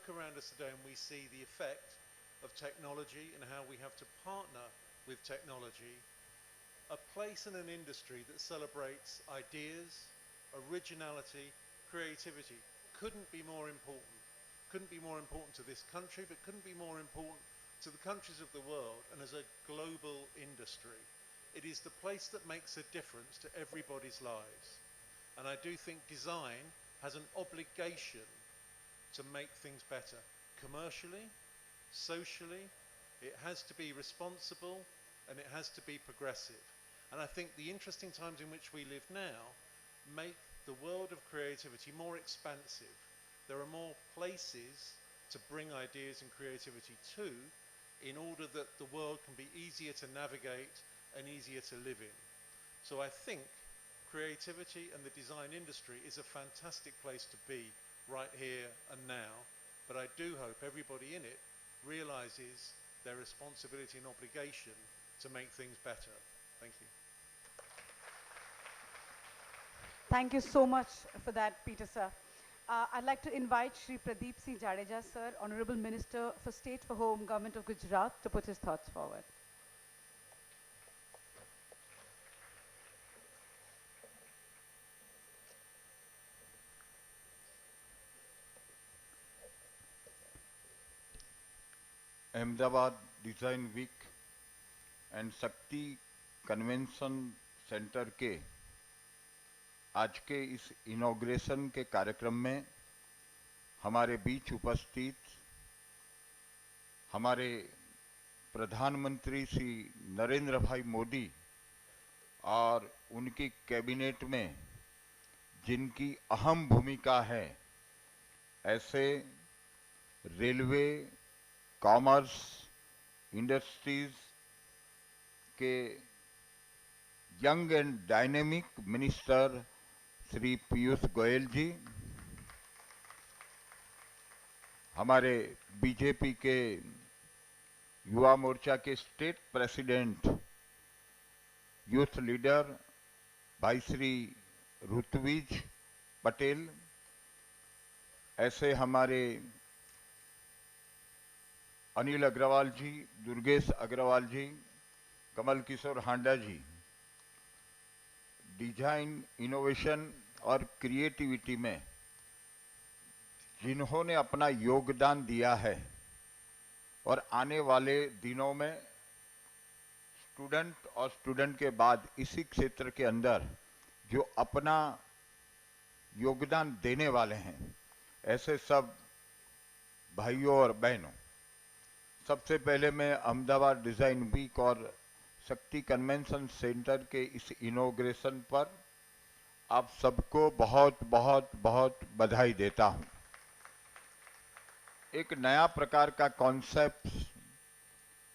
look around us today and we see the effect of technology and how we have to partner with technology, a place in an industry that celebrates ideas, originality, creativity couldn't be more important. Couldn't be more important to this country, but couldn't be more important to the countries of the world and as a global industry. It is the place that makes a difference to everybody's lives. And I do think design has an obligation to make things better. Commercially, socially, it has to be responsible and it has to be progressive. And I think the interesting times in which we live now make the world of creativity more expansive. There are more places to bring ideas and creativity to in order that the world can be easier to navigate and easier to live in. So I think creativity and the design industry is a fantastic place to be right here and now, but I do hope everybody in it realizes their responsibility and obligation to make things better. Thank you. Thank you so much for that, Peter, sir. I'd like to invite Shri Pradeep Singh Jadeja, sir, Honorable Minister for State for Home, Government of Gujarat, to put his thoughts forward. Ahmedabad design week and Shakti convention centre के आज के इस inauguration के कार्यक्रम में हमारे बीच उपस्थित हमारे प्रधानमंत्री श्री नरेंद्र भाई मोदी और उनकी कैबिनेट में जिनकी अहम भूमिका है, ऐसे रेलवे, कॉमर्स, इंडस्ट्रीज के young and dynamic minister Shri Piyush Goyal ji, हमारे बीजेपी के युवा मोर्चा के स्टेट प्रेसिडेंट, यूथ लीडर भाई श्री ऋत्विज पटेल, ऐसे हमारे अनिल अग्रवाल जी, दुर्गेश अग्रवाल जी, कमल किशोर हांडा जी, डिजाइन, इनोवेशन और क्रिएटिविटी में जिन्होंने अपना योगदान दिया है और आने वाले दिनों में स्टूडेंट और स्टूडेंट के बाद इसी क्षेत्र के अंदर जो अपना योगदान देने वाले हैं, ऐसे सब भाइयों और बहनों, सबसे पहले मैं अहमदाबाद डिज़ाइन वीक और शक्ति कन्वेंशन सेंटर के इस इनॉग्रेशन पर आप सबको बहुत बहुत बहुत बधाई देता हूं। एक नया प्रकार का कॉन्सेप्ट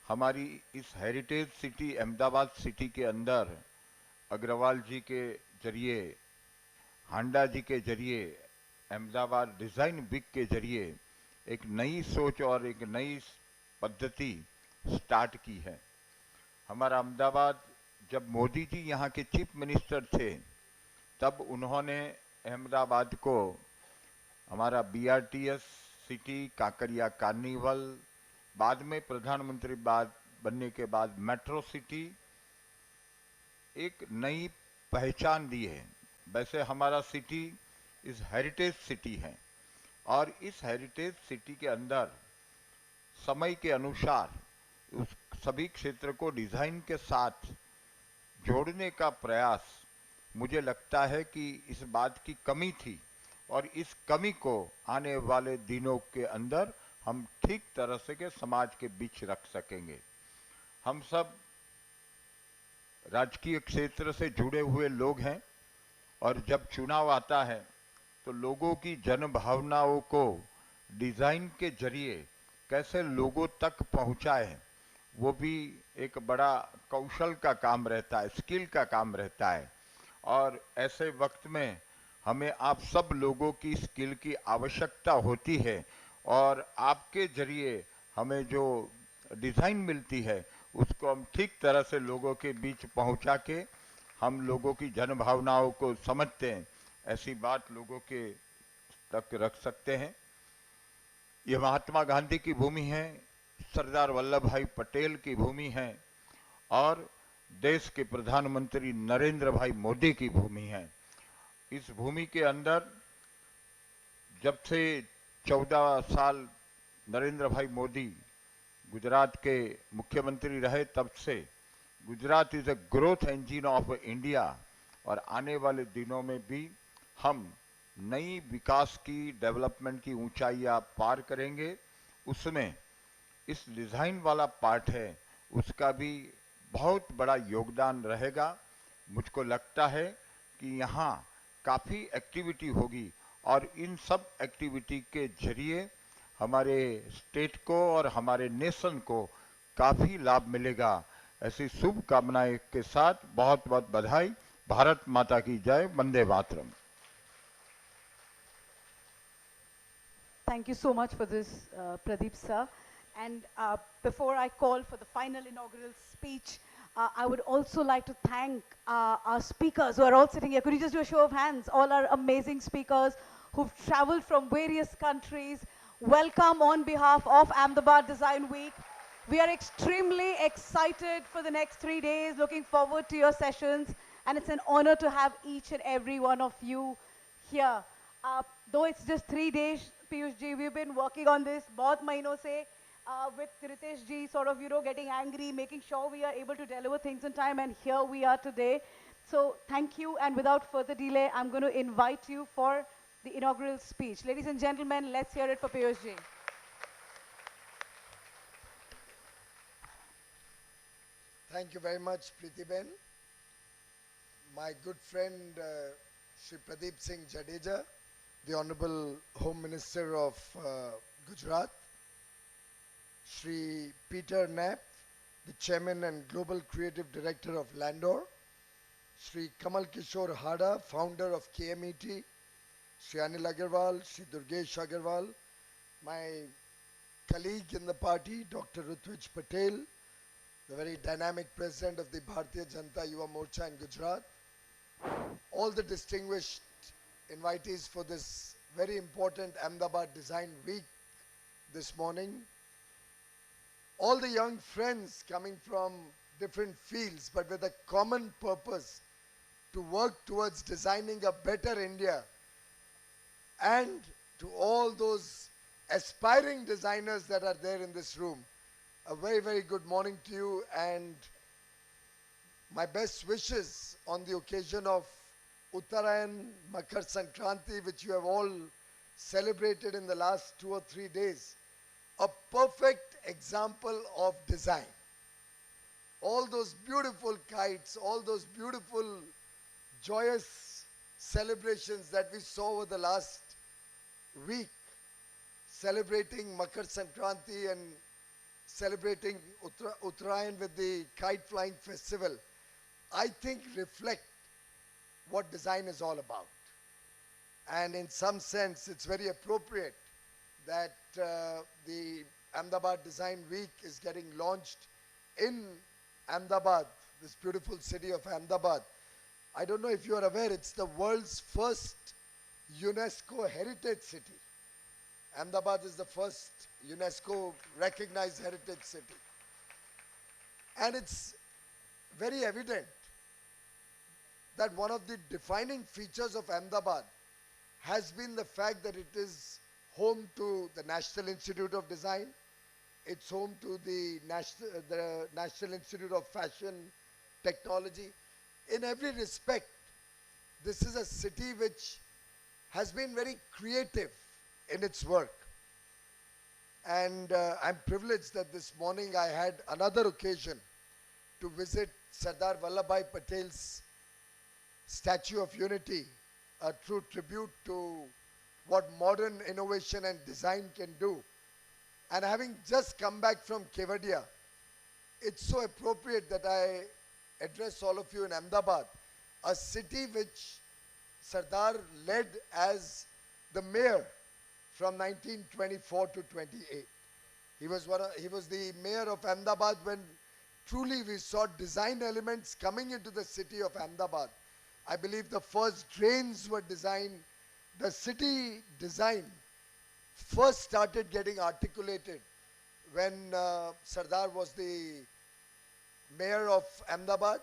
हमारी इस हेरिटेज सिटी अहमदाबाद सिटी के अंदर अग्रवाल जी के जरिए, हांडा जी के जरिए, अहमदाबाद डिज़ाइन वीक के जरिए एक नई सोच और एक नई पद्धति स्टार्ट की है। हमारा अहमदाबाद, जब मोदी जी यहाँ के चीफ मिनिस्टर थे, तब उन्होंने अहमदाबाद को हमारा बीआरटीएस सिटी, काकरिया कार्निवल, बाद में प्रधानमंत्री बनने के बाद मेट्रो सिटी, एक नई पहचान दी है। वैसे हमारा सिटी इस हेरिटेज सिटी है और इस हेरिटेज सिटी के अंदर समय के अनुसार उस सभी क्षेत्र को डिजाइन के साथ जोड़ने का प्रयास, मुझे लगता है कि इस बात की कमी थी और इस कमी को आने वाले दिनों के अंदर हम ठीक तरह से के समाज के बीच रख सकेंगे। हम सब राजकीय क्षेत्र से जुड़े हुए लोग हैं और जब चुनाव आता है तो लोगों की जन भावनाओं को डिजाइन के जरिए कैसे लोगों तक पहुंचाए, वो भी एक बड़ा कौशल का काम रहता है, स्किल का काम रहता है। और ऐसे वक्त में हमें आप सब लोगों की स्किल की आवश्यकता होती है और आपके जरिए हमें जो डिज़ाइन मिलती है उसको हम ठीक तरह से लोगों के बीच पहुंचा के हम लोगों की जन भावनाओं को समझते हैं, ऐसी बात लोगों के तक रख सकते हैं। ये महात्मा गांधी की भूमि है, सरदार वल्लभ भाई पटेल की भूमि है और देश के प्रधानमंत्री नरेंद्र भाई मोदी की भूमि है। इस भूमि के अंदर जब से 14 साल नरेंद्र भाई मोदी गुजरात के मुख्यमंत्री रहे, तब से Gujarat is a growth engine of India और आने वाले दिनों में भी हम नई विकास की, डेवलपमेंट की ऊंचाइयां पार करेंगे। उसमें इस डिजाइन वाला पार्ट है, उसका भी बहुत बड़ा योगदान रहेगा। मुझको लगता है कि यहाँ काफ़ी एक्टिविटी होगी और इन सब एक्टिविटी के जरिए हमारे स्टेट को और हमारे नेशन को काफ़ी लाभ मिलेगा। ऐसी शुभकामनाएं के साथ बहुत बहुत बधाई। भारत माता की जय। Vande Mataram. Thank you so much for this, Pradeep sir. And before I call for the final inaugural speech, I would also like to thank our speakers who are all sitting here. Could you just do a show of hands? All our amazing speakers who've traveled from various countries. Welcome on behalf of Ahmedabad Design Week. We are extremely excited for the next 3 days, looking forward to your sessions, and it's an honor to have each and every one of you here. Though it's just 3 days, Piyush ji, we've been working on this bahut mahino se, with Ritesh ji sort of, getting angry, making sure we are able to deliver things in time, and here we are today. So thank you, and without further delay, I'm going to invite you for the inaugural speech. Ladies and gentlemen, let's hear it for Piyush ji. Thank you very much, Preeti Ben. My good friend, Shri Pradeep Singh Jadeja, the Honorable Home Minister of Gujarat, Shri Peter Knapp, the Chairman and Global Creative Director of Landor, Shri Kamal Kishore Hada, Founder of KMET, Shri Anil Agarwal, Shri Durgesh Agarwal, my colleague in the party, Dr. Rutvij Patel, the very dynamic President of the Bharatiya Janata Yuva Morcha in Gujarat, all the distinguished invitees for this very important Ahmedabad Design Week this morning, all the young friends coming from different fields but with a common purpose to work towards designing a better India, and to all those aspiring designers that are there in this room, a very, very good morning to you, and my best wishes on the occasion of Uttarayan Makar Sankranti, which you have all celebrated in the last 2 or 3 days. A perfect example of design. All those beautiful kites, all those beautiful, joyous celebrations that we saw over the last week, celebrating Makar Sankranti and celebrating Uttarayan with the kite flying festival, I think reflect what design is all about. And in some sense, it's very appropriate that the Ahmedabad Design Week is getting launched in Ahmedabad, this beautiful city of Ahmedabad. I don't know if you are aware, it's the world's first UNESCO heritage city. Ahmedabad is the first UNESCO recognized heritage city. And it's very evident that one of the defining features of Ahmedabad has been the fact that it is home to the National Institute of Design, it's home to the National Institute of Fashion Technology. In every respect, this is a city which has been very creative in its work. And I'm privileged that this morning I had another occasion to visit Sardar Vallabhbhai Patel's Statue of Unity, a true tribute to what modern innovation and design can do. And having just come back from Kevadia, it's so appropriate that I address all of you in Ahmedabad, a city which Sardar led as the mayor from 1924 to 28. He was the mayor of Ahmedabad when truly we saw design elements coming into the city of Ahmedabad. I believe the first drains were designed, the city design first started getting articulated when Sardar was the mayor of Ahmedabad,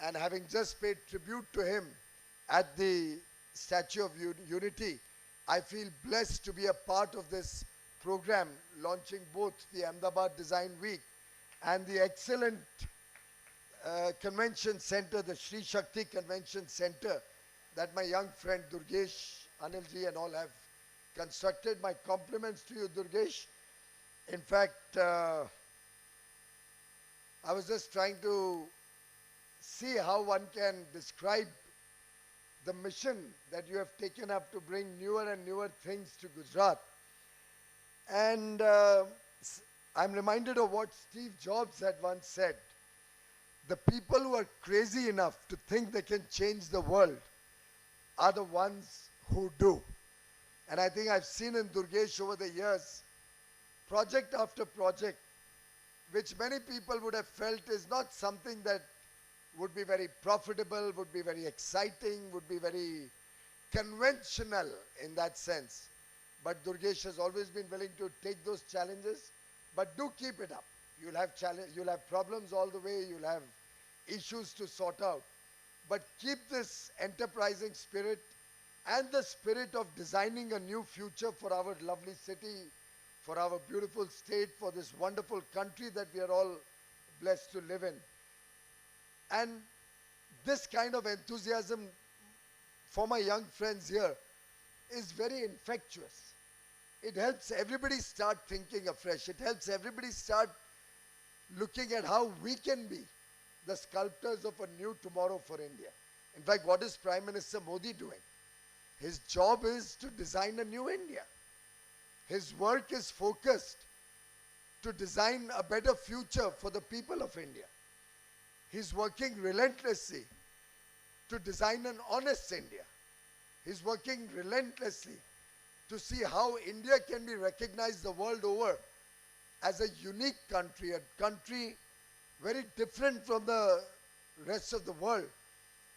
and having just paid tribute to him at the Statue of Unity, I feel blessed to be a part of this program launching both the Ahmedabad Design Week and the excellent convention center, the Sri Shakti Convention Center, that my young friend Durgesh, Anilji and all have constructed. My compliments to you, Durgesh. In fact, I was just trying to see how one can describe the mission that you have taken up to bring newer and newer things to Gujarat. And I'm reminded of what Steve Jobs had once said. The people who are crazy enough to think they can change the world are the ones who do. And I think I've seen in Durgesh over the years, project after project, which many people would have felt is not something that would be very profitable, would be very exciting, would be very conventional in that sense. But Durgesh has always been willing to take those challenges, but do keep it up. You'll have problems all the way, you'll have issues to sort out. But keep this enterprising spirit and the spirit of designing a new future for our lovely city, for our beautiful state, for this wonderful country that we are all blessed to live in. And this kind of enthusiasm for my young friends here is very infectious. It helps everybody start thinking afresh. It helps everybody start looking at how we can be the sculptors of a new tomorrow for India. In fact, what is Prime Minister Modi doing? His job is to design a new India. His work is focused to design a better future for the people of India. He's working relentlessly to design an honest India. He's working relentlessly to see how India can be recognized the world over as a unique country, a country very different from the rest of the world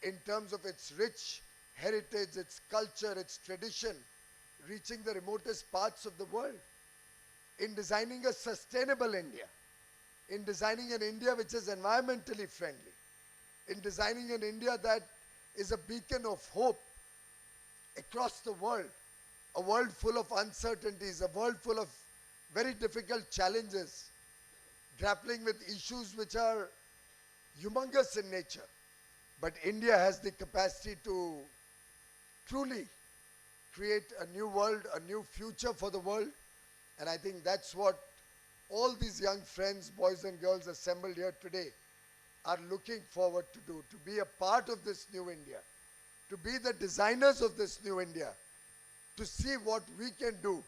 in terms of its rich heritage, its culture, its tradition, reaching the remotest parts of the world, in designing a sustainable India, in designing an India which is environmentally friendly, in designing an India that is a beacon of hope across the world, a world full of uncertainties, a world full of very difficult challenges, grappling with issues which are humongous in nature. But India has the capacity to truly create a new world, a new future for the world. And I think that's what all these young friends, boys and girls assembled here today are looking forward to do, to be a part of this new India, to be the designers of this new India, to see what we can do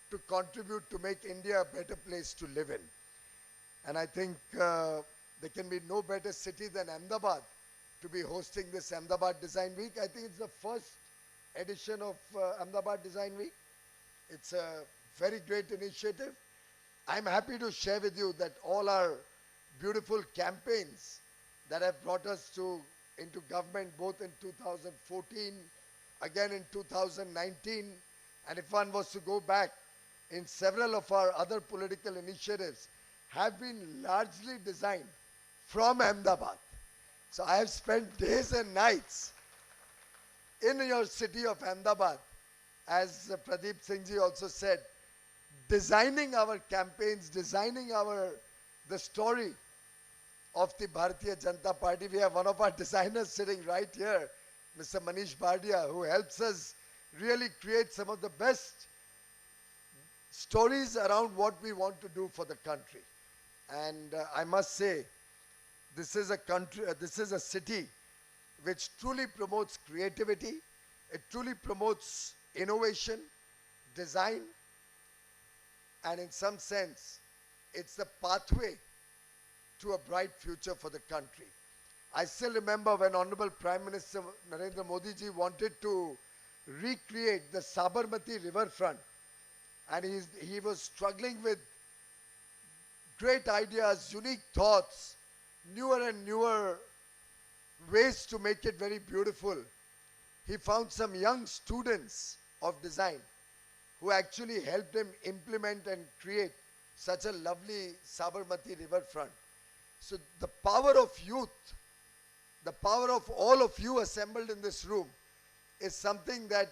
to contribute to make India a better place to live in. And I think there can be no better city than Ahmedabad to be hosting this Ahmedabad Design Week. I think it's the first edition of Ahmedabad Design Week. It's a very great initiative. I'm happy to share with you that all our beautiful campaigns that have brought us into government both in 2014, again in 2019, and if one was to go back in several of our other political initiatives, have been largely designed from Ahmedabad. So I have spent days and nights in your city of Ahmedabad, as Pradeep Singh ji also said, designing our campaigns, designing the story of the Bharatiya Janata Party. We have one of our designers sitting right here, Mr. Manish Bardia, who helps us really create some of the best stories around what we want to do for the country. And I must say, this is a city which truly promotes creativity, it truly promotes innovation, design, and in some sense, it's the pathway to a bright future for the country. I still remember when Honorable Prime Minister Narendra Modi ji wanted to recreate the Sabarmati riverfront, and he was struggling with great ideas, unique thoughts, newer and newer ways to make it very beautiful. He found some young students of design who actually helped him implement and create such a lovely Sabarmati riverfront. So the power of youth, the power of all of you assembled in this room is something that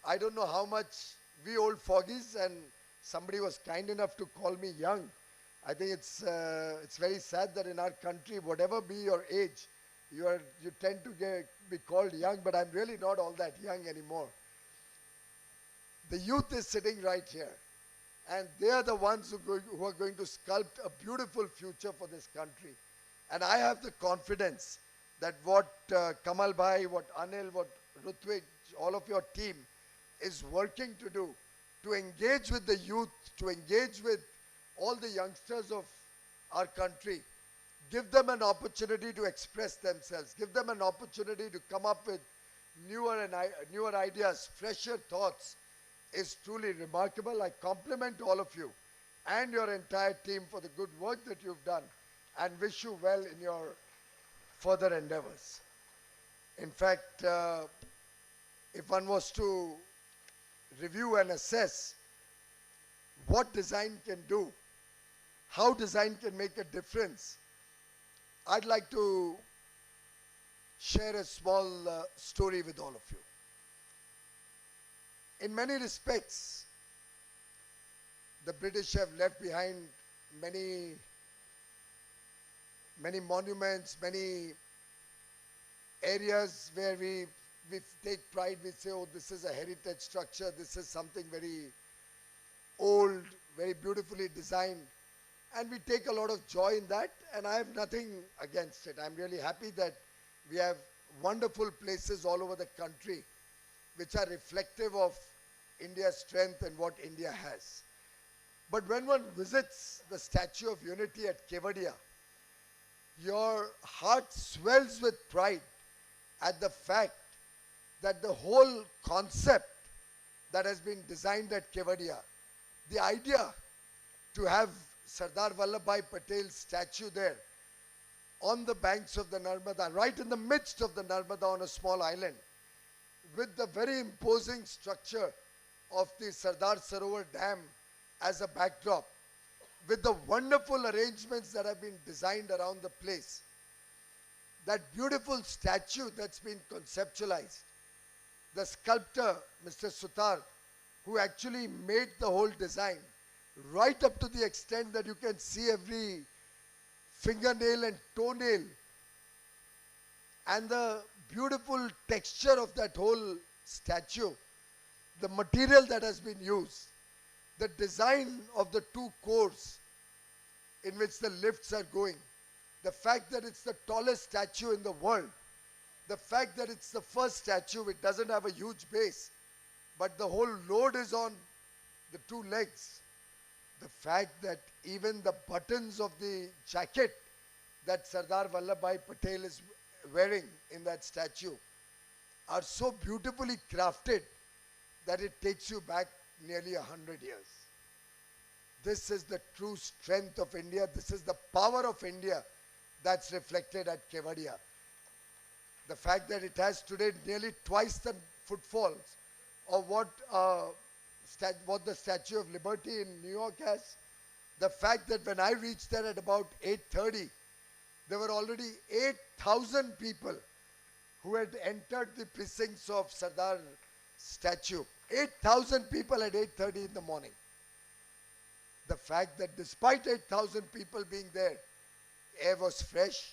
I don't know how much we old foggies, and somebody was kind enough to call me young. I think it's very sad that in our country, whatever be your age, you tend to be called young, but I'm really not all that young anymore. The youth is sitting right here, and they are the ones who are going to sculpt a beautiful future for this country. And I have the confidence that what Kamal Bhai, what Anil, what Rutvik, all of your team is working to do, to engage with the youth, to engage with all the youngsters of our country, give them an opportunity to express themselves, give them an opportunity to come up with newer ideas, fresher thoughts, is truly remarkable. I compliment all of you and your entire team for the good work that you've done and wish you well in your further endeavors. In fact, if one was to review and assess what design can do, how design can make a difference, I'd like to share a small story with all of you. In many respects, the British have left behind many monuments, many areas where we take pride. We say, oh, this is a heritage structure, this is something very old, very beautifully designed. And we take a lot of joy in that, and I have nothing against it. I'm really happy that we have wonderful places all over the country which are reflective of India's strength and what India has. But when one visits the Statue of Unity at Kevadia, your heart swells with pride at the fact that the whole concept that has been designed at Kevadia, the idea to have Sardar Vallabhbhai Patel's statue there on the banks of the Narmada, right in the midst of the Narmada on a small island, with the very imposing structure of the Sardar Sarovar Dam as a backdrop, with the wonderful arrangements that have been designed around the place. That beautiful statue that's been conceptualized, the sculptor, Mr. Sutar, who actually made the whole design, right up to the extent that you can see every fingernail and toenail, and the beautiful texture of that whole statue, the material that has been used, the design of the two cores in which the lifts are going, the fact that it's the tallest statue in the world, the fact that it's the first statue, it doesn't have a huge base, but the whole load is on the two legs. The fact that even the buttons of the jacket that Sardar Vallabhbhai Patel is wearing in that statue are so beautifully crafted that it takes you back nearly 100 years. This is the true strength of India. This is the power of India that's reflected at Kevadia. The fact that it has today nearly twice the footfalls of what the Statue of Liberty in New York has. The fact that when I reached there at about 8:30, there were already 8,000 people who had entered the precincts of Sardar statue. 8,000 people at 8:30 in the morning. The fact that despite 8,000 people being there, air was fresh,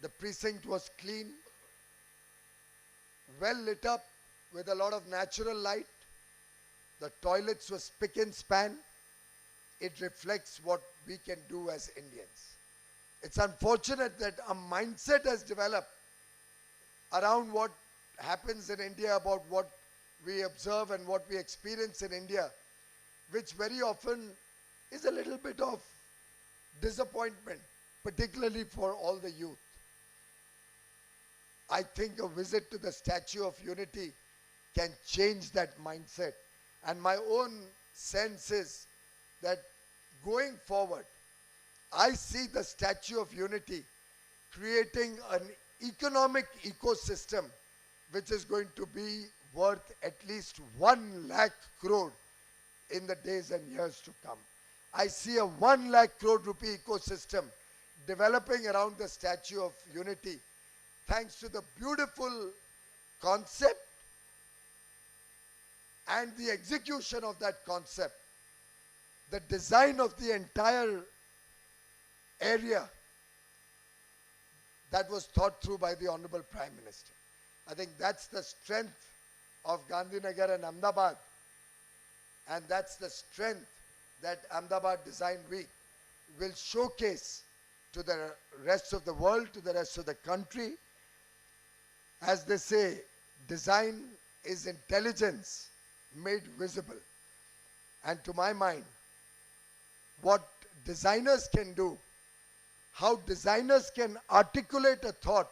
the precinct was clean, well lit up with a lot of natural light, the toilets were spick and span. It reflects what we can do as Indians. It's unfortunate that a mindset has developed around what happens in India, about what we observe and what we experience in India, which very often is a little bit of disappointment, particularly for all the youth. I think a visit to the Statue of Unity can change that mindset. And my own sense is that going forward, I see the Statue of Unity creating an economic ecosystem which is going to be worth at least 1 lakh crore in the days and years to come. I see a 1 lakh crore rupee ecosystem developing around the Statue of Unity thanks to the beautiful concept and the execution of that concept, the design of the entire area that was thought through by the Honorable Prime Minister. I think that's the strength of Gandhinagar and Ahmedabad, and that's the strength that Ahmedabad Design Week will showcase to the rest of the world, to the rest of the country. As they say, design is intelligence made visible. And to my mind, what designers can do, how designers can articulate a thought,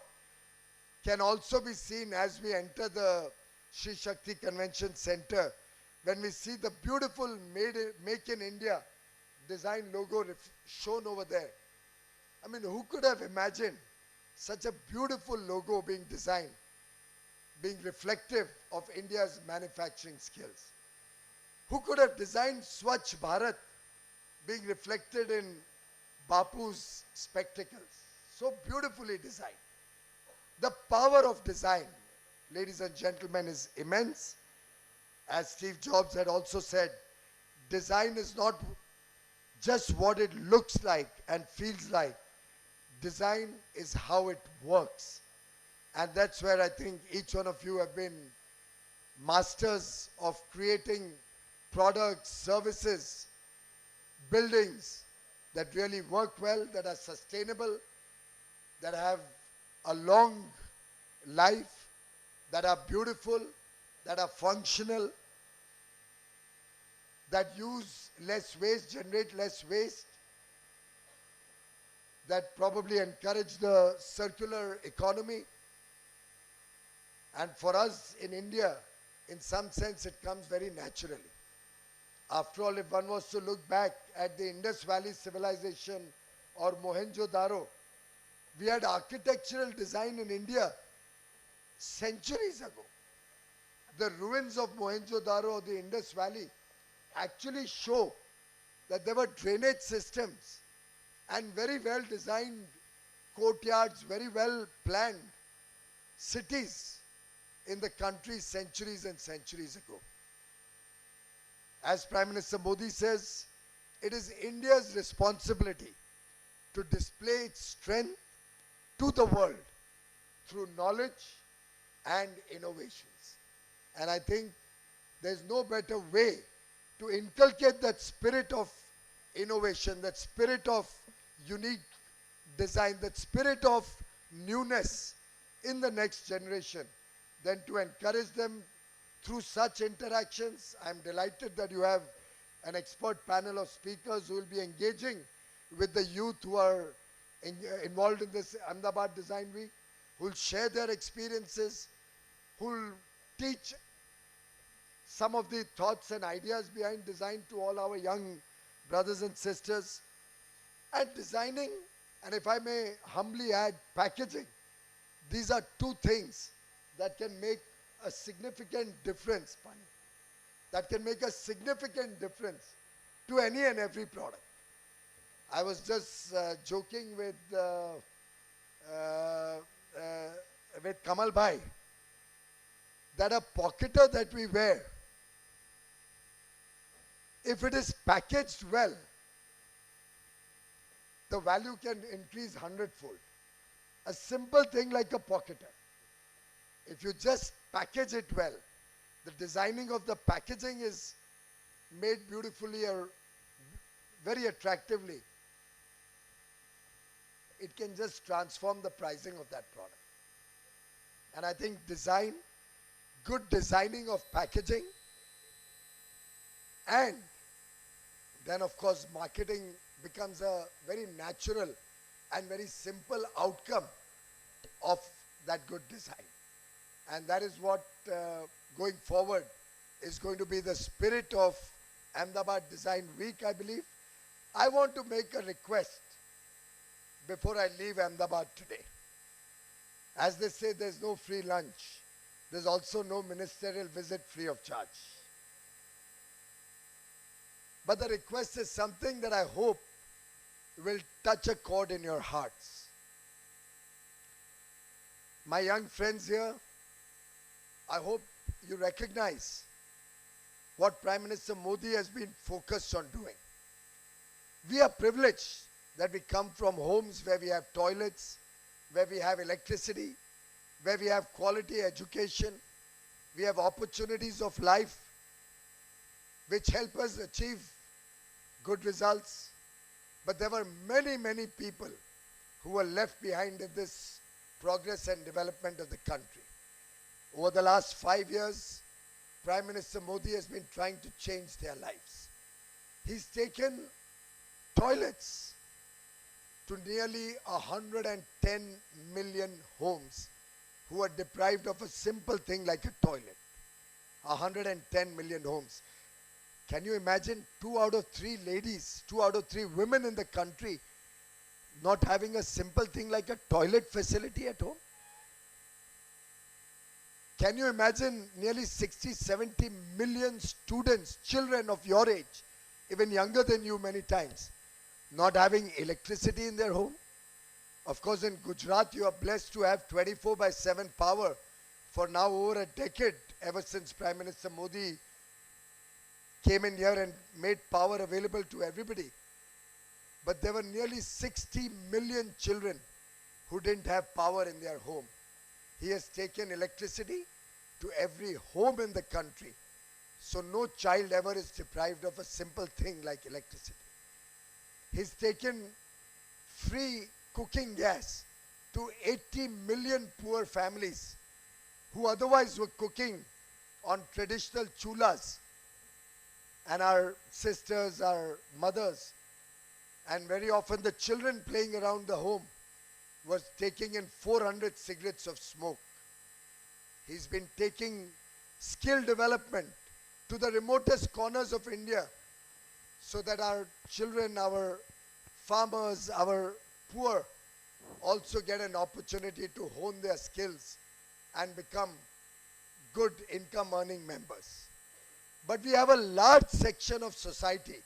can also be seen as we enter the Shri Shakti Convention Center, when we see the beautiful Make in India design logo shown over there. I mean, who could have imagined such a beautiful logo being designed, being reflective of India's manufacturing skills? Who could have designed Swachh Bharat being reflected in Bapu's spectacles? So beautifully designed. The power of design, ladies and gentlemen, is immense. As Steve Jobs had also said, design is not just what it looks like and feels like. Design is how it works. And that's where I think each one of you have been masters of creating products, services, buildings that really work well, that are sustainable, that have a long life, that are beautiful, that are functional, that use less waste, generate less waste, that probably encourage the circular economy. And for us in India, in some sense, it comes very naturally. After all, if one was to look back at the Indus Valley civilization or Mohenjo-daro, we had architectural design in India centuries ago. The ruins of Mohenjo-daro or the Indus Valley actually show that there were drainage systems and very well designed courtyards, very well planned cities in the country centuries and centuries ago. As Prime Minister Modi says, it is India's responsibility to display its strength to the world through knowledge and innovations. And I think there's no better way to inculcate that spirit of innovation, that spirit of unique design, that spirit of newness in the next generation than to encourage them through such interactions. I'm delighted that you have an expert panel of speakers who will be engaging with the youth who are involved in this Ahmedabad Design Week, who will share their experiences, who will teach some of the thoughts and ideas behind design to all our young brothers and sisters. And designing, and if I may humbly add, packaging. These are two things that can make a significant difference, Pani. That can make a significant difference to any and every product. I was just joking with Kamal Bhai that a pocketer that we wear, if it is packaged well, the value can increase 100-fold. A simple thing like a pocketer, if you just package it well, the designing of the packaging is made beautifully or very attractively, it can just transform the pricing of that product. And I think design, good designing of packaging, and then of course marketing becomes a very natural and very simple outcome of that good design. And that is what going forward is going to be the spirit of Ahmedabad Design Week, I believe. I want to make a request before I leave Ahmedabad today. As they say, there's no free lunch. There's also no ministerial visit free of charge. But the request is something that I hope will touch a chord in your hearts. My young friends here, I hope you recognize what Prime Minister Modi has been focused on doing. We are privileged that we come from homes where we have toilets, where we have electricity, where we have quality education, we have opportunities of life which help us achieve good results. But there were many people who were left behind in this progress and development of the country. Over the last 5 years, Prime Minister Modi has been trying to change their lives. He's taken toilets to nearly 110 million homes who are deprived of a simple thing like a toilet. 110 million homes. Can you imagine 2 out of 3 ladies, 2 out of 3 women in the country not having a simple thing like a toilet facility at home? Can you imagine nearly 60, 70 million students, children of your age, even younger than you many times, not having electricity in their home? Of course, in Gujarat, you are blessed to have 24/7 power for now over a decade, ever since Prime Minister Modi came in here and made power available to everybody. But there were nearly 60 million children who didn't have power in their home. He has taken electricity to every home in the country. So no child ever is deprived of a simple thing like electricity. He's taken free cooking gas to 80 million poor families who otherwise were cooking on traditional chulas. And our sisters, our mothers, and very often the children playing around the home was taking in 400 cigarettes of smoke. He's been taking skill development to the remotest corners of India so that our children, our farmers, our poor also get an opportunity to hone their skills and become good income earning members. But we have a large section of society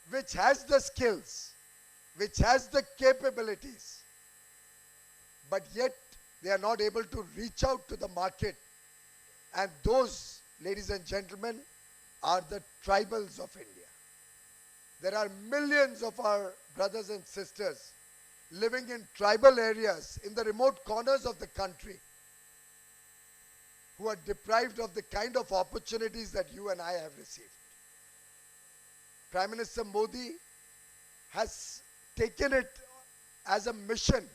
which has the skills, which has the capabilities, but yet they are not able to reach out to the market. And those, ladies and gentlemen, are the tribals of India. There are millions of our brothers and sisters living in tribal areas in the remote corners of the country who are deprived of the kind of opportunities that you and I have received. Prime Minister Modi has taken it as a mission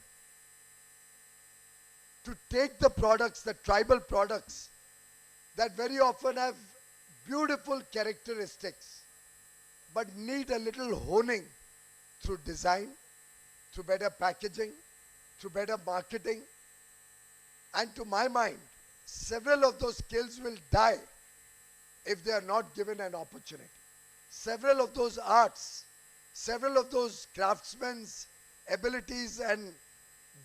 to take the products, the tribal products, that very often have beautiful characteristics, but need a little honing through design, through better packaging, through better marketing. And to my mind, several of those skills will die if they are not given an opportunity. Several of those arts, several of those craftsmen's abilities and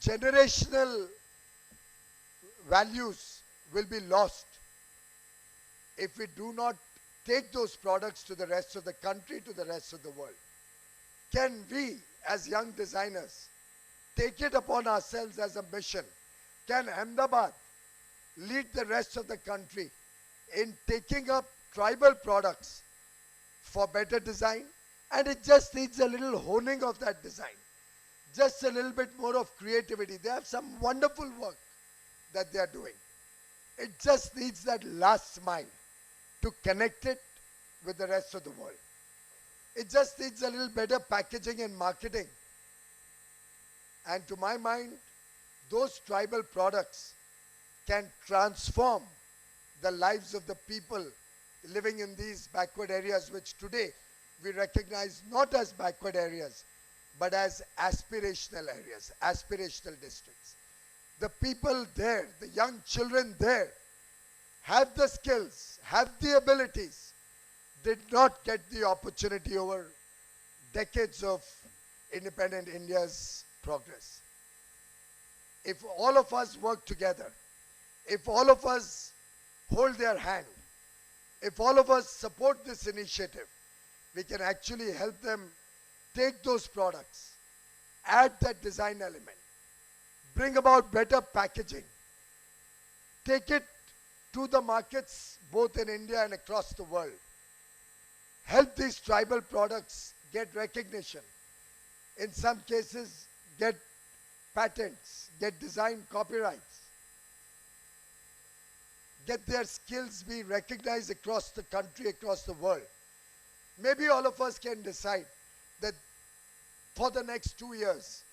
generational values will be lost if we do not take those products to the rest of the country, to the rest of the world. Can we, as young designers, take it upon ourselves as a mission? Can Ahmedabad lead the rest of the country in taking up tribal products for better design? And it just needs a little honing of that design, just a little bit more of creativity. They have some wonderful work that they are doing. It just needs that last mile to connect it with the rest of the world. It just needs a little better packaging and marketing. And to my mind, those tribal products can transform the lives of the people living in these backward areas, which today we recognize not as backward areas, but as aspirational areas, aspirational districts. The people there, the young children there, have the skills, have the abilities, did not get the opportunity over decades of independent India's progress. If all of us work together, if all of us hold their hand, if all of us support this initiative, we can actually help them take those products, add that design element, bring about better packaging, take it to the markets both in India and across the world. Help these tribal products get recognition. In some cases, get patents, get design copyrights, get their skills be recognized across the country, across the world. Maybe all of us can decide that for the next 2 years,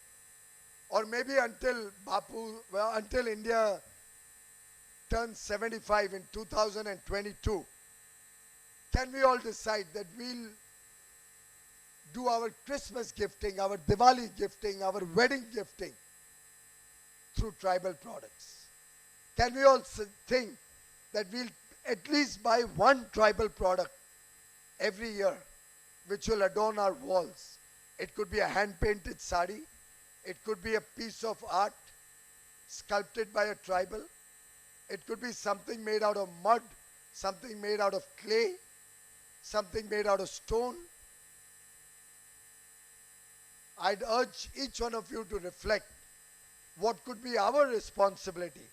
or maybe until India turns 75 in 2022, can we all decide that we'll do our Christmas gifting, our Diwali gifting, our wedding gifting through tribal products? Can we all think that we'll at least buy one tribal product every year which will adorn our walls? It could be a hand-painted sari. It could be a piece of art sculpted by a tribal. It could be something made out of mud, something made out of clay, something made out of stone. I'd urge each one of you to reflect what could be our responsibility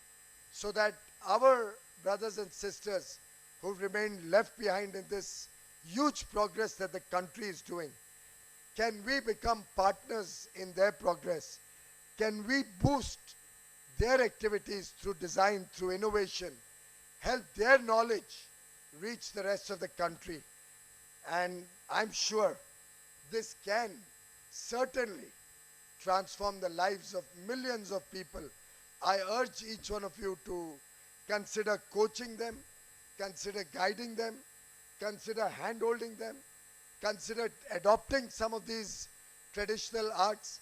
so that our brothers and sisters who've remained left behind in this huge progress that the country is doing, can we become partners in their progress? Can we boost their activities through design, through innovation, help their knowledge reach the rest of the country? And I'm sure this can certainly transform the lives of millions of people. I urge each one of you to consider coaching them, consider guiding them, consider hand-holding them, consider adopting some of these traditional arts.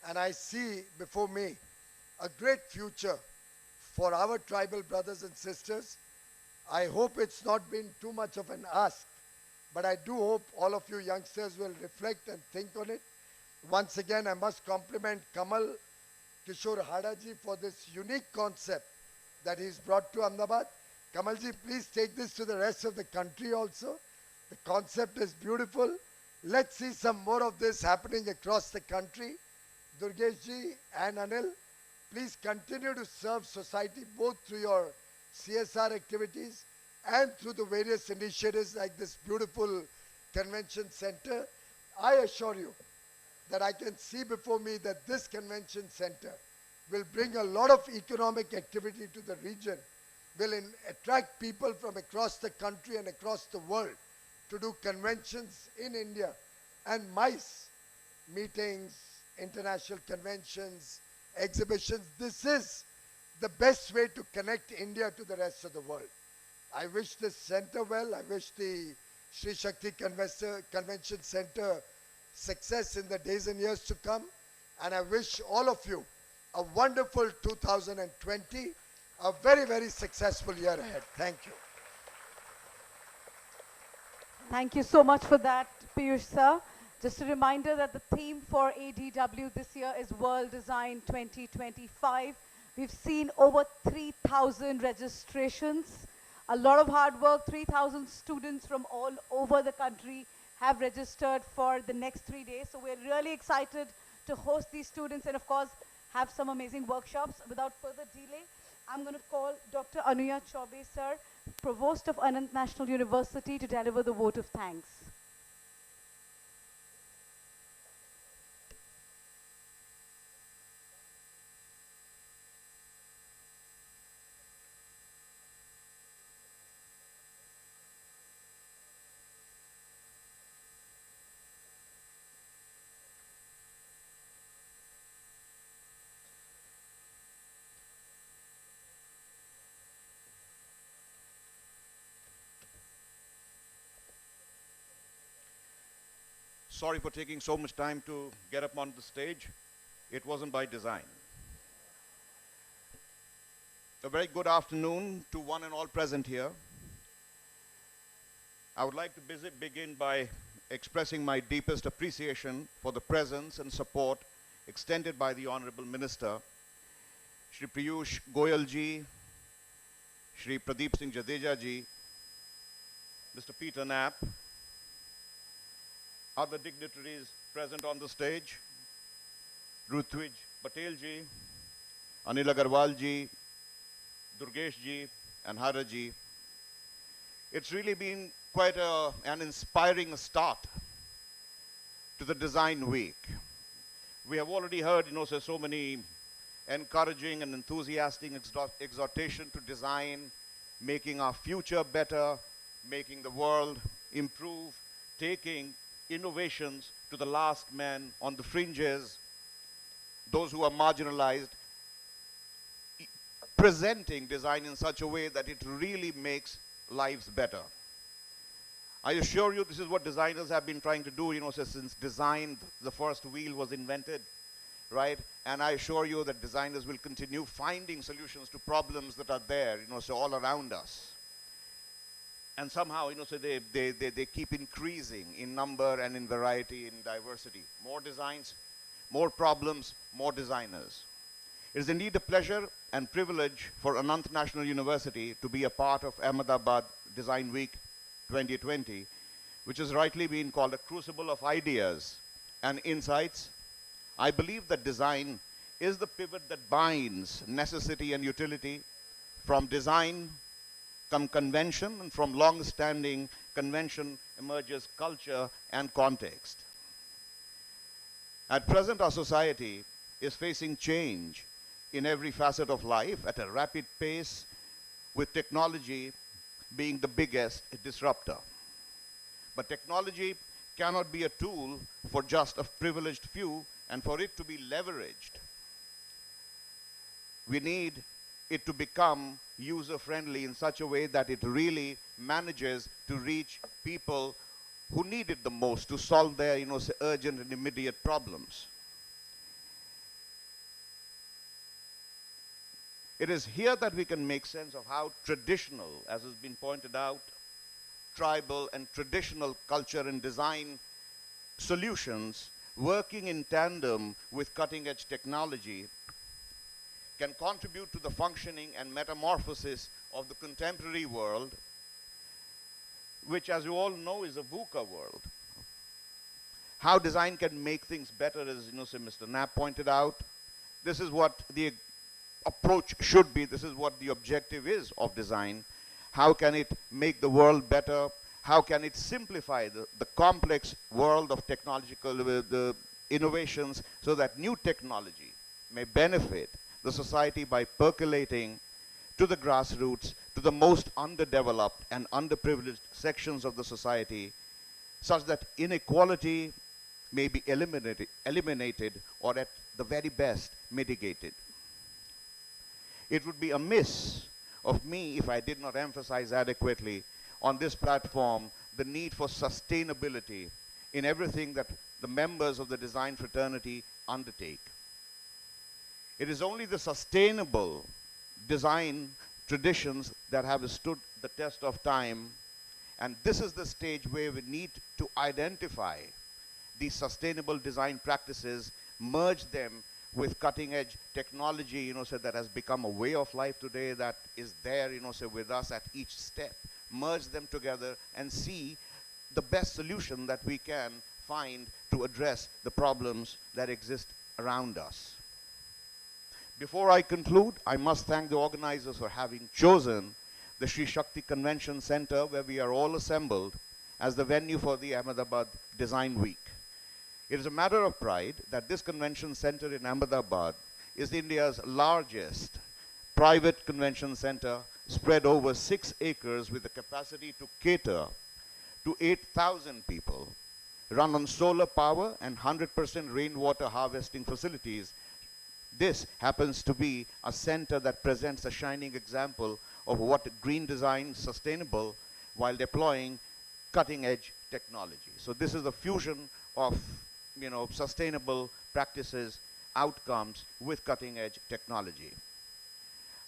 And I see before me a great future for our tribal brothers and sisters. I hope it's not been too much of an ask, but I do hope all of you youngsters will reflect and think on it. Once again, I must compliment Kamal Kishore Hadaji for this unique concept that he's brought to Ahmedabad. Kamalji, please take this to the rest of the country also. The concept is beautiful. Let's see some more of this happening across the country. Durgeshji and Anil, please continue to serve society both through your CSR activities and through the various initiatives like this beautiful convention center. I assure you that I can see before me that this convention center will bring a lot of economic activity to the region, will attract people from across the country and across the world to do conventions in India and MICE meetings, international conventions, exhibitions. This is the best way to connect India to the rest of the world. I wish this center well. I wish the Sri Shakti Convention Center success in the days and years to come. And I wish all of you a wonderful 2020, a very, very successful year ahead. Thank you. Thank you so much for that, Piyush sir. Just a reminder that the theme for ADW this year is World Design 2025. We've seen over 3,000 registrations. A lot of hard work. 3,000 students from all over the country have registered for the next 3 days. So we're really excited to host these students and, of course, have some amazing workshops. Without further delay, I'm going to call Dr. Anuya Chaubey, sir, Provost of Anant National University, to deliver the vote of thanks. Sorry for taking so much time to get up on the stage. It wasn't by design. A very good afternoon to one and all present here. I would like to begin by expressing my deepest appreciation for the presence and support extended by the Honorable Minister, Shri Piyush Goyal ji, Shri Pradeep Singh Jadeja ji, Mr. Peter Knapp, other dignitaries present on the stage, Rutvij Patel ji, Anil Agarwal ji, Durgesh ji, and Hara ji. It's really been quite an inspiring start to the Design Week. We have already heard, so many encouraging and enthusiastic exhortation to design, making our future better, making the world improve, taking innovations to the last man on the fringes, those who are marginalized, presenting design in such a way that it really makes lives better. I assure you this is what designers have been trying to do, since design, the first wheel was invented, right? And I assure you that designers will continue finding solutions to problems that are there, all around us. And somehow, they keep increasing in number and in variety, in diversity. More designs, more problems, more designers. It is indeed a pleasure and privilege for Anant National University to be a part of Ahmedabad Design Week 2020, which has rightly been called a crucible of ideas and insights. I believe that design is the pivot that binds necessity and utility. From design come convention, and from long-standing convention emerges culture and context. At present, our society is facing change in every facet of life at a rapid pace, with technology being the biggest disruptor. But technology cannot be a tool for just a privileged few, and for it to be leveraged, we need it to become user-friendly in such a way that it really manages to reach people who need it the most to solve their, urgent and immediate problems. It is here that we can make sense of how traditional, as has been pointed out, tribal and traditional culture and design solutions working in tandem with cutting-edge technology can contribute to the functioning and metamorphosis of the contemporary world, which, as you all know, is a VUCA world. How design can make things better, as Mr. Knapp pointed out. This is what the approach should be. This is what the objective is of design. How can it make the world better? How can it simplify the complex world of technological the innovations so that new technology may benefit the society by percolating to the grassroots, to the most underdeveloped and underprivileged sections of the society, such that inequality may be eliminated or at the very best mitigated. It would be amiss of me if I did not emphasize adequately on this platform the need for sustainability in everything that the members of the design fraternity undertake. It is only the sustainable design traditions that have stood the test of time, and this is the stage where we need to identify these sustainable design practices, merge them with cutting-edge technology, that has become a way of life today, that is there, with us at each step. Merge them together and see the best solution that we can find to address the problems that exist around us. Before I conclude, I must thank the organizers for having chosen the Sri Shakti Convention Center, where we are all assembled, as the venue for the Ahmedabad Design Week. It is a matter of pride that this convention center in Ahmedabad is India's largest private convention center, spread over 6 acres with the capacity to cater to 8,000 people, run on solar power and 100% rainwater harvesting facilities. This happens to be a center that presents a shining example of what green design sustainable while deploying cutting-edge technology. So this is a fusion of sustainable practices, outcomes with cutting-edge technology.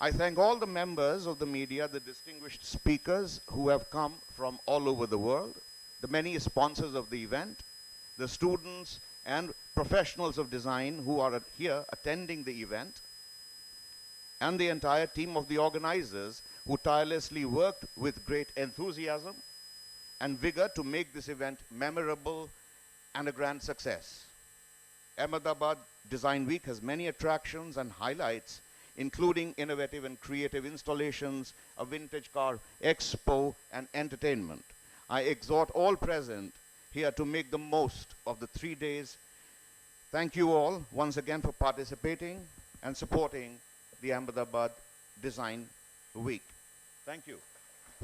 I thank all the members of the media, the distinguished speakers who have come from all over the world, the many sponsors of the event, the students and professionals of design who are here attending the event, and the entire team of the organizers who tirelessly worked with great enthusiasm and vigor to make this event memorable and a grand success. Ahmedabad Design Week has many attractions and highlights, including innovative and creative installations, a vintage car expo, and entertainment. I exhort all present here to make the most of the 3 days. Thank you all once again for participating and supporting the Ahmedabad Design Week. Thank you.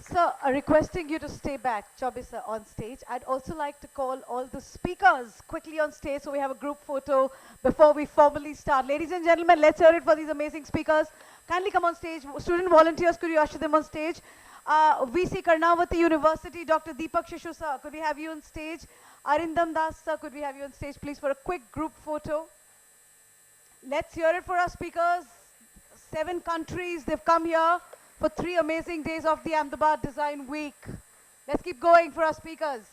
Sir, requesting you to stay back, Chaubey sir, on stage. I'd also like to call all the speakers quickly on stage so we have a group photo before we formally start. Ladies and gentlemen, let's hear it for these amazing speakers. Kindly come on stage. Student volunteers, could you usher them on stage? VC Karnavati University, Dr. Deepak Shishu sir, could we have you on stage? Arindam Das sir, could we have you on stage please for a quick group photo? Let's hear it for our speakers. 7 countries, they've come here for 3 amazing days of the Ahmedabad Design Week. Let's keep going for our speakers.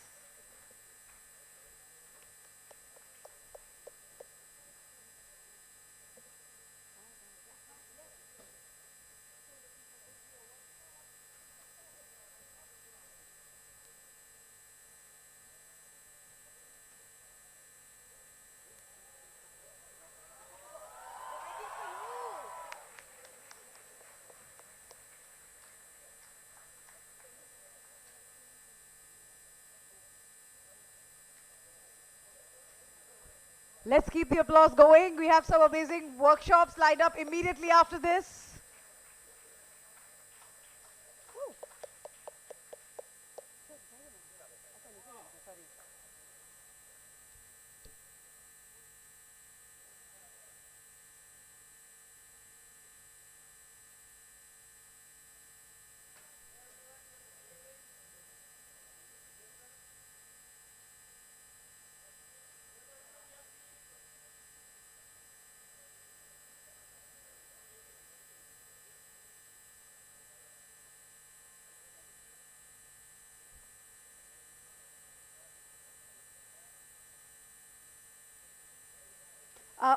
Let's keep the applause going. We have some amazing workshops lined up immediately after this.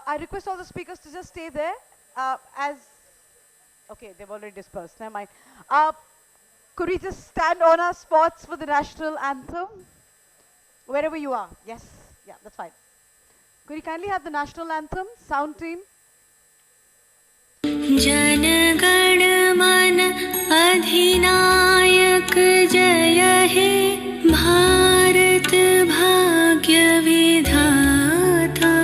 I request all the speakers to just stay there okay, they've already dispersed, never mind. Could we just stand on our spots for the national anthem? Wherever you are, yes, yeah, that's fine. Could you kindly have the national anthem, sound team? Jana Gana मन अधिनायक जय हे भारत भाग्य विधाता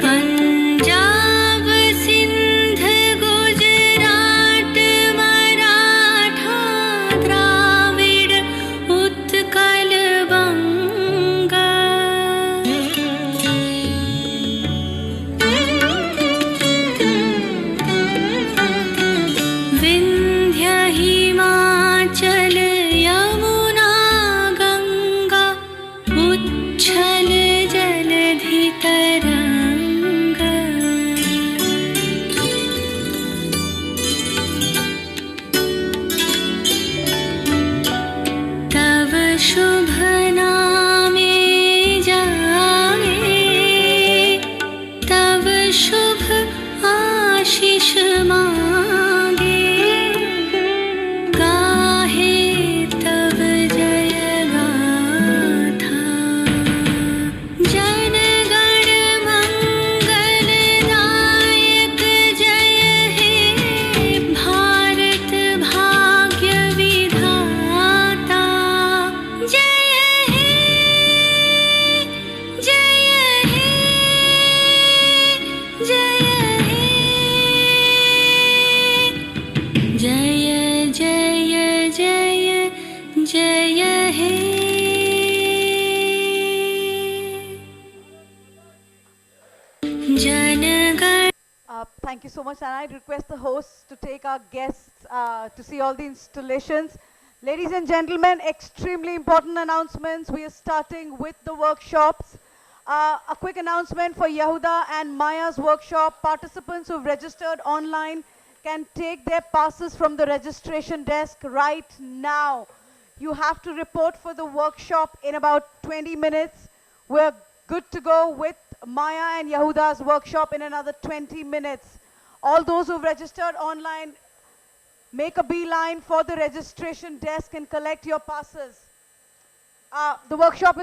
पंजाब सिंध गुजरात मराठा द्राविड़ उत्कल बंगा विंध्य हिमाचल यमुना गंगा उच्छल जलधि तरंगा तव शुभ नामे जागे तव शुभ आशीष मांगे गाहे तव जय गाथा जन गण मंगल दायक जय हे भारत भाग्य विधाता जय हे जय हे जय हे जय जय जय जय हे जनगण Thank you so much, and I request the hosts to take our guests to see all the installations. Ladies and gentlemen, extremely important announcements. We are starting with the workshops. A quick announcement for Yehuda and Maya's workshop. Participants who've registered online can take their passes from the registration desk right now. You have to report for the workshop in about 20 minutes. We're good to go with Maya and Yahuda's workshop in another 20 minutes. All those who've registered online, make a beeline for the registration desk and collect your passes. The workshop is